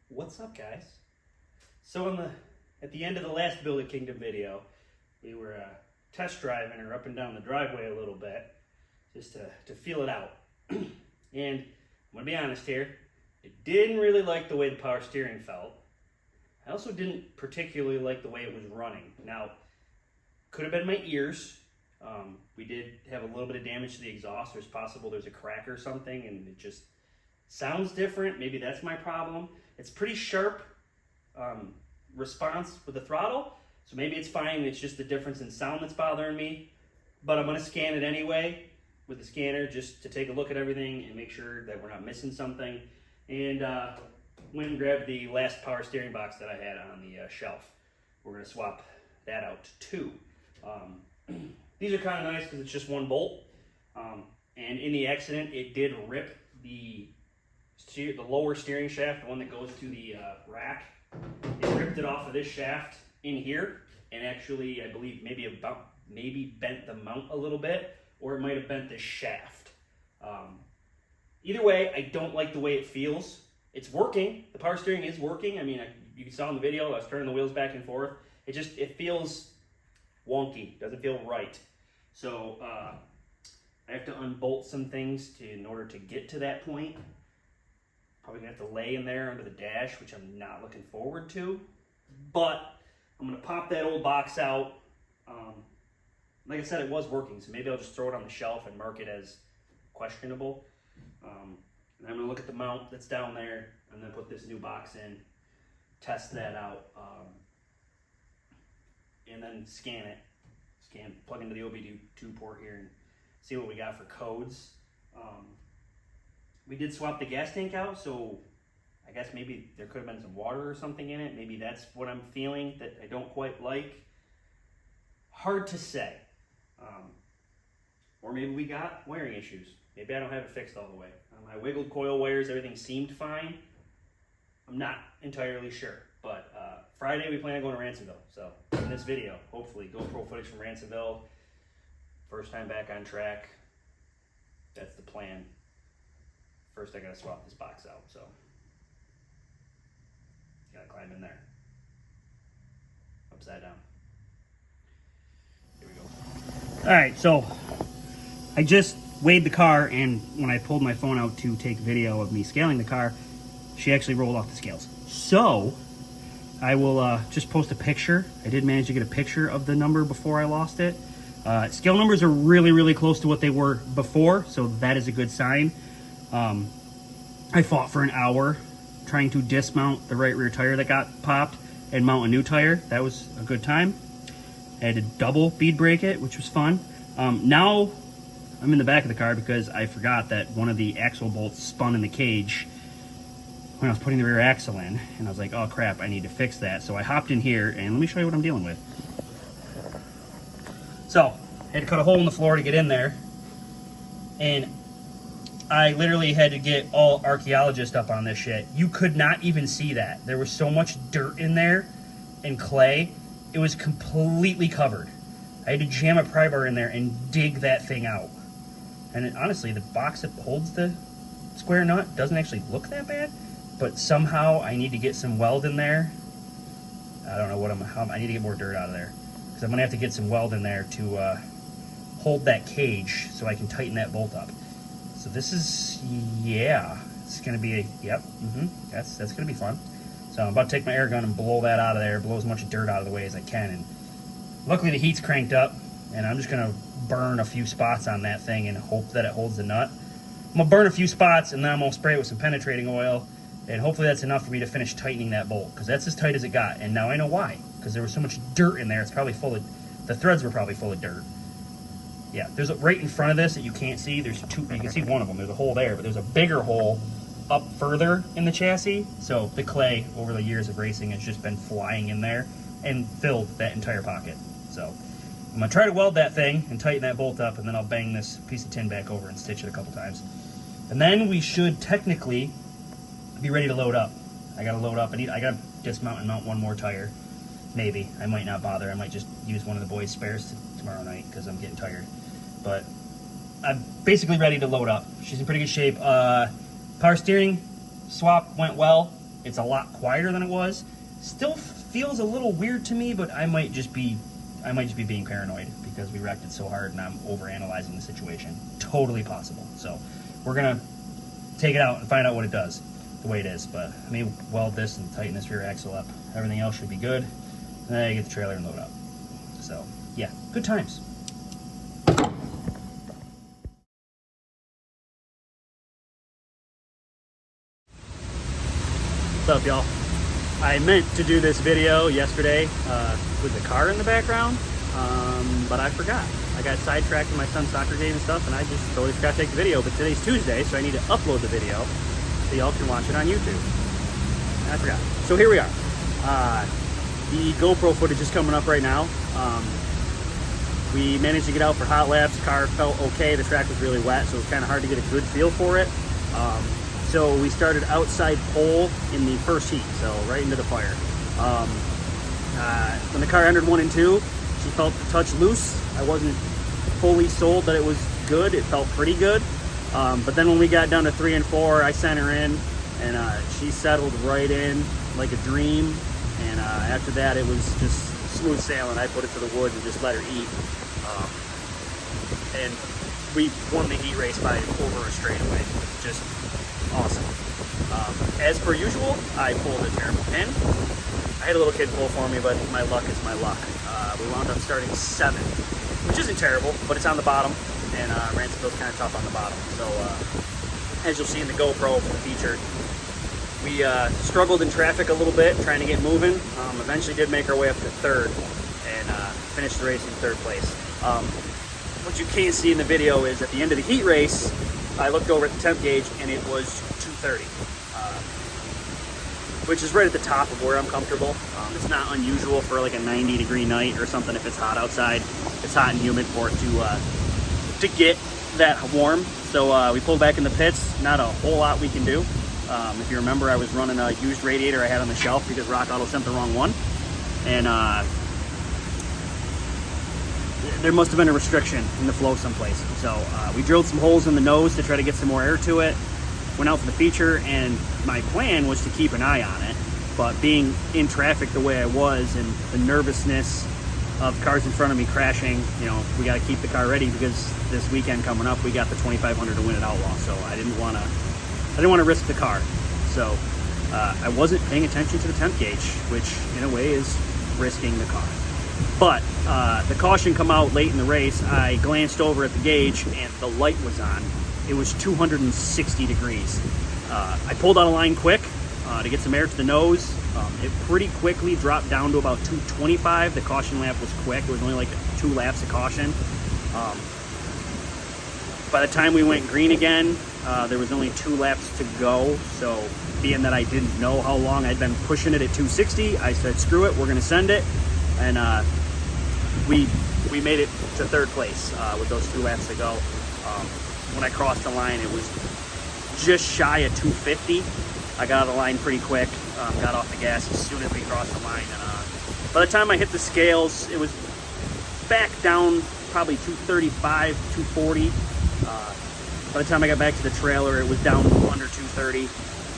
What's up, guys? So at the end of the last Build a Kingdom video, we were test driving her up and down the driveway a little bit, just to feel it out. And I'm gonna be honest here, I didn't really like the way the power steering felt. I also didn't particularly like the way it was running. Now, could have been my ears. We did have a little bit of damage to the exhaust. There's possible there's a crack or something and it just sounds different. Maybe that's my problem. It's pretty sharp response with the throttle, so maybe it's fine. It's just the difference in sound that's bothering me. But I'm gonna scan it anyway with the scanner just to take a look at everything and make sure that we're not missing something. And went and grabbed the last power steering box that I had on the shelf. We're gonna swap that out too. These are kind of nice because it's just one bolt. And in the accident, it did rip the lower steering shaft, the one that goes to the rack. It ripped it off of this shaft in here, and actually, I believe maybe bent the mount a little bit, or it might have bent this shaft. Either way, I don't like the way it feels. It's working. The power steering is working. I mean, you saw in the video, I was turning the wheels back and forth. It feels wonky. Doesn't feel right. So I have to unbolt some things in order to get to that point. Probably gonna have to lay in there under the dash, which I'm not looking forward to. But I'm gonna pop that old box out. Like I said, it was working, so maybe I'll just throw it on the shelf and mark it as questionable. And I'm gonna look at the mount that's down there and then put this new box in, test that out, and then scan it. Plug into the OBD2 port here and see what we got for codes. We did swap the gas tank out, so I guess maybe there could have been some water or something in it. Maybe that's what I'm feeling that I don't quite like. Hard to say. Or maybe we got wiring issues. Maybe I don't have it fixed all the way. I wiggled coil wires, everything seemed fine. I'm not entirely sure, but Friday we plan on going to Ransomville. So in this video, hopefully GoPro footage from Ransomville. First time back on track. That's the plan. First I gotta swap this box out, so gotta climb in there. Upside down. Here we go. All right, so I just weighed the car, and when I pulled my phone out to take video of me scaling the car, she actually rolled off the scales. So I will just post a picture. I did manage to get a picture of the number before I lost it. Scale numbers are really, really close to what they were before, so that is a good sign. I fought for an hour trying to dismount the right rear tire that got popped and mount a new tire. That was a good time. I had to double bead brake it, which was fun. Now I'm in the back of the car because I forgot that one of the axle bolts spun in the cage when I was putting the rear axle in, and I was like, oh crap, I need to fix that. So I hopped in here, and let me show you what I'm dealing with. So I had to cut a hole in the floor to get in there, and I literally had to get all archaeologist up on this shit. You could not even see that. There was so much dirt in there and clay. It was completely covered. I had to jam a pry bar in there and dig that thing out. And honestly, the box that holds the square nut doesn't actually look that bad, but somehow I need to get some weld in there. I don't know I need to get more dirt out of there, because I'm gonna have to get some weld in there to hold that cage so I can tighten that bolt up. So this is, yeah, it's gonna be that's gonna be fun. So I'm about to take my air gun and blow that out of there, blow as much dirt out of the way as I can. And luckily the heat's cranked up, and I'm just gonna burn a few spots on that thing and hope that it holds the nut. I'm gonna burn a few spots, and then I'm gonna spray it with some penetrating oil, and hopefully that's enough for me to finish tightening that bolt, because that's as tight as it got. And now I know why, because there was so much dirt in there. It's probably full of, the threads were probably full of dirt. Yeah, there's right in front of this that you can't see. There's two, you can see one of them. There's a hole there, but there's a bigger hole up further in the chassis. So the clay over the years of racing has just been flying in there and filled that entire pocket. So I'm gonna try to weld that thing and tighten that bolt up, and then I'll bang this piece of tin back over and stitch it a couple times. And then we should technically be ready to load up. I gotta load up. I gotta dismount and mount one more tire. Maybe. I might not bother. I might just use one of the boys' spares tomorrow night because I'm getting tired. But I'm basically ready to load up. She's in pretty good shape. Power steering swap went well. It's a lot quieter than it was. Still feels a little weird to me, but I might just be being paranoid because we wrecked it so hard and I'm overanalyzing the situation. Totally possible. So we're gonna take it out and find out what it does, the way it is. But I may weld this and tighten this rear axle up. Everything else should be good. And then I get the trailer and load up. So yeah, good times. What's up, y'all? I meant to do this video yesterday with the car in the background, but I forgot. I got sidetracked in my son's soccer game and stuff, and I just totally forgot to take the video. But today's Tuesday, so I need to upload the video so y'all can watch it on YouTube. And I forgot. So here we are. The GoPro footage is coming up right now. We managed to get out for hot laps. The car felt okay. The track was really wet, so it was kind of hard to get a good feel for it. So we started outside pole in the first heat, so right into the fire. When the car entered 1 and 2, she felt a touch loose. I wasn't fully sold that it was good. It felt pretty good. But then when we got down to 3 and 4, I sent her in, and she settled right in like a dream. And after that, it was just smooth sailing. I put it to the wood and just let her eat. And we won the heat race by over a straightaway. Just awesome. As per usual, I pulled a terrible pin. I had a little kid pull for me, but my luck is my luck. We wound up starting 7th, which isn't terrible, but it's on the bottom, and Ransomville's kind of tough on the bottom. So as you'll see in the GoPro feature, we struggled in traffic a little bit, trying to get moving. Eventually did make our way up to 3rd, and finished the race in 3rd place. What you can't see in the video is at the end of the heat race, I looked over at the temp gauge and it was 230, which is right at the top of where I'm comfortable. It's not unusual for like a 90-degree night or something if it's hot outside. It's hot and humid for it to get that warm. So we pulled back in the pits. Not a whole lot we can do. If you remember, I was running a used radiator I had on the shelf because Rock Auto sent the wrong one. And there must have been a restriction in the flow someplace. So we drilled some holes in the nose to try to get some more air to it. Went out for the feature, and my plan was to keep an eye on it. But being in traffic the way I was and the nervousness of cars in front of me crashing, you know, we got to keep the car ready because this weekend coming up, we got the 2,500 to win at Outlaw. So I didn't want to risk the car. So I wasn't paying attention to the temp gauge, which in a way is risking the car. But the caution come out late in the race. I glanced over at the gauge and the light was on. It was 260 degrees. I pulled out a line quick to get some air to the nose. It pretty quickly dropped down to about 225. The caution lap was quick. It was only like 2 laps of caution. By the time we went green again, there was only 2 laps to go. So being that I didn't know how long I'd been pushing it at 260, I said, screw it, we're going to send it. And we made it to 3rd place with those 2 laps to go. When I crossed the line, it was just shy of 250. I got out of the line pretty quick, got off the gas as soon as we crossed the line. And by the time I hit the scales, it was back down probably 235, 240. By the time I got back to the trailer, it was down under 230.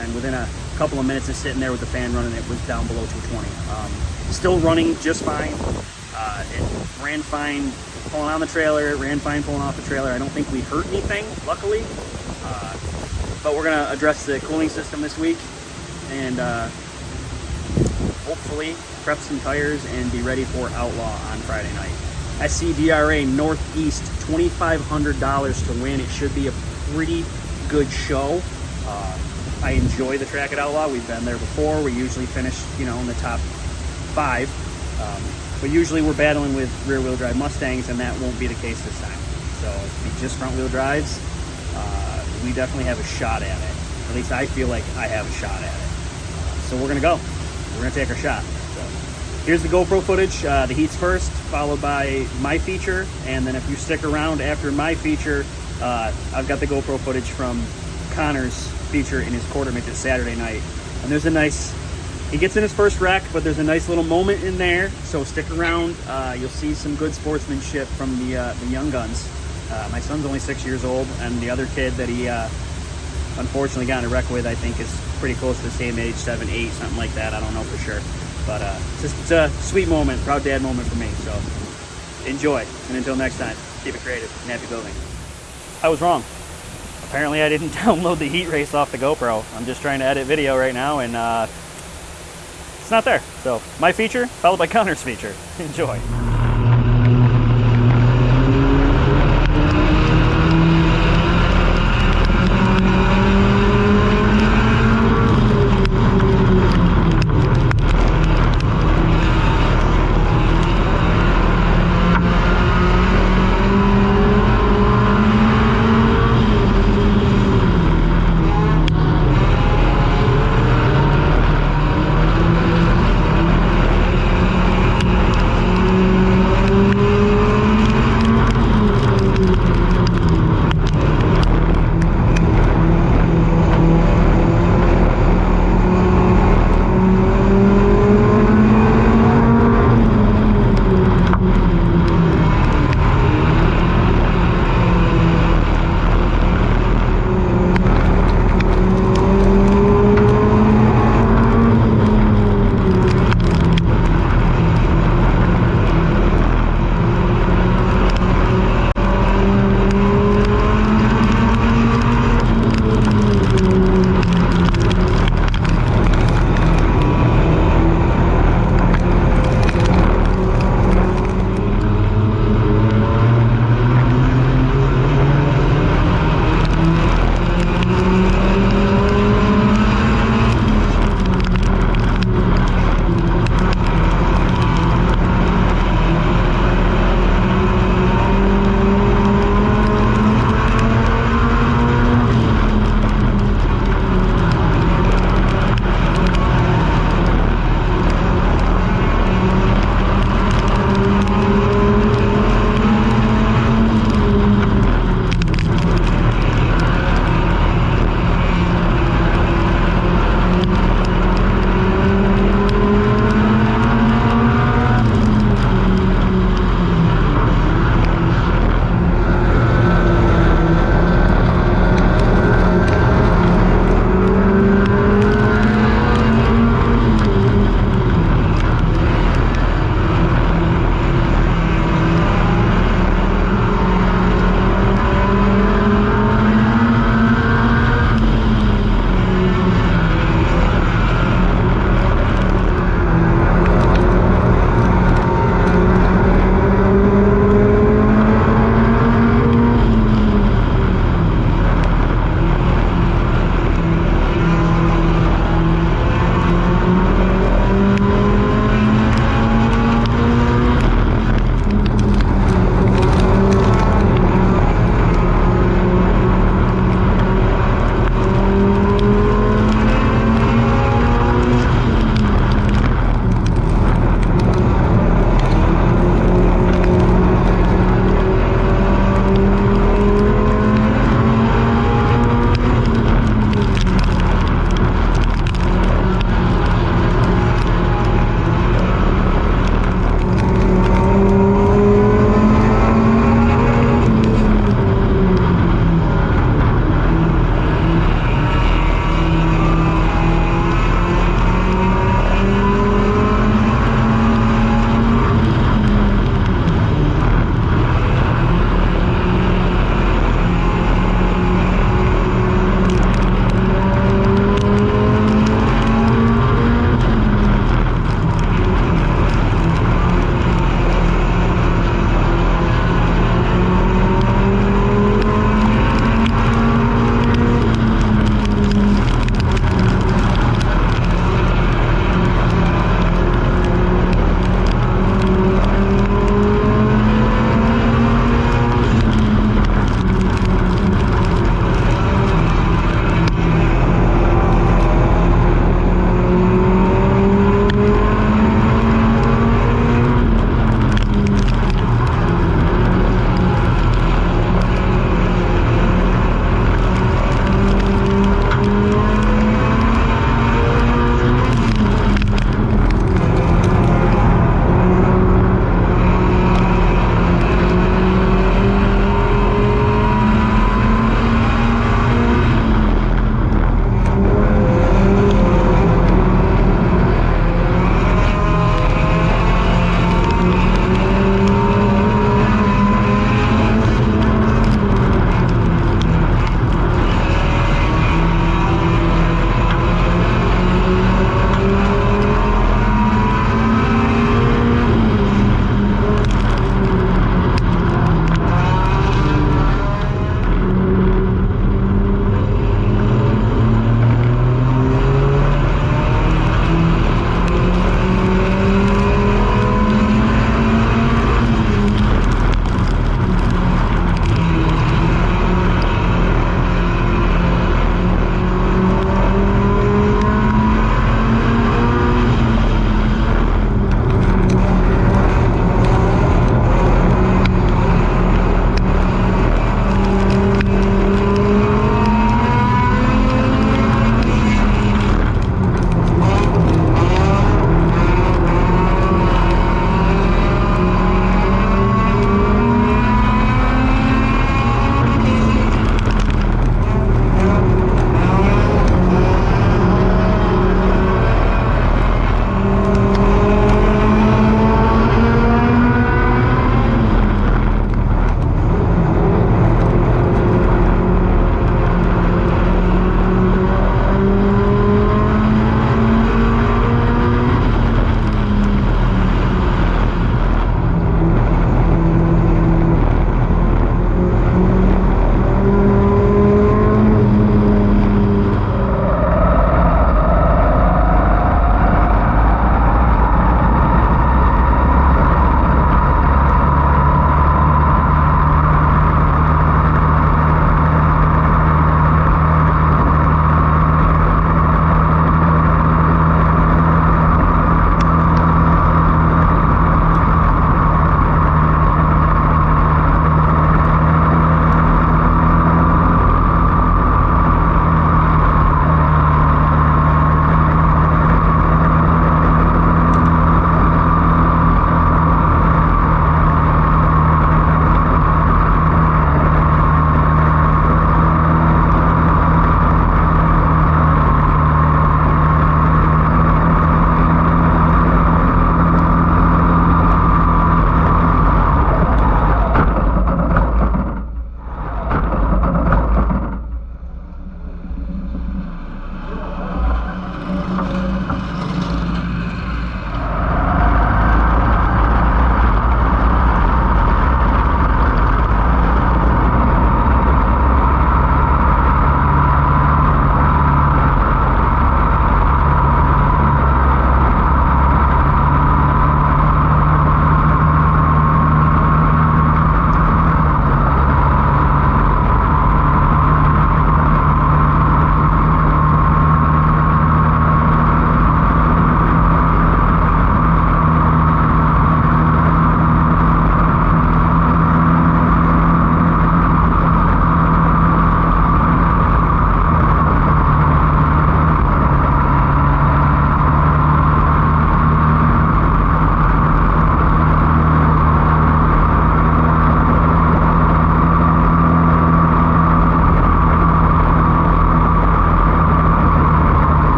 And within a couple of minutes of sitting there with the fan running, it was down below 220. Still running just fine. It ran fine pulling on the trailer. It ran fine pulling off the trailer. I don't think we hurt anything, luckily. But we're going to address the cooling system this week and hopefully prep some tires and be ready for Outlaw on Friday night. SCDRA Northeast, $2,500 to win. It should be a pretty good show. I enjoy the track at Outlaw. We've been there before. We usually finish, in the top 5. But usually we're battling with rear-wheel drive Mustangs, and that won't be the case this time. So it'll be just front-wheel drives. We definitely have a shot at it. At least I feel like I have a shot at it. So we're going to go. We're going to take our shot. So here's the GoPro footage. The heats first, followed by my feature. And then if you stick around after my feature, I've got the GoPro footage from Connor's feature in his quarter midget Saturday night. And there's a nice, he gets in his first wreck, but there's a nice little moment in there. So stick around. You'll see some good sportsmanship from the young guns. My son's only 6 years old, and the other kid that he unfortunately got in a wreck with, I think, is pretty close to the same age, 7, 8, something like that. I don't know for sure. But it's a sweet moment, proud dad moment for me. So enjoy. And until next time, keep it creative and happy building. I was wrong. Apparently I didn't download the heat race off the GoPro. I'm just trying to edit video right now, and it's not there. So my feature followed by Connor's feature. Enjoy.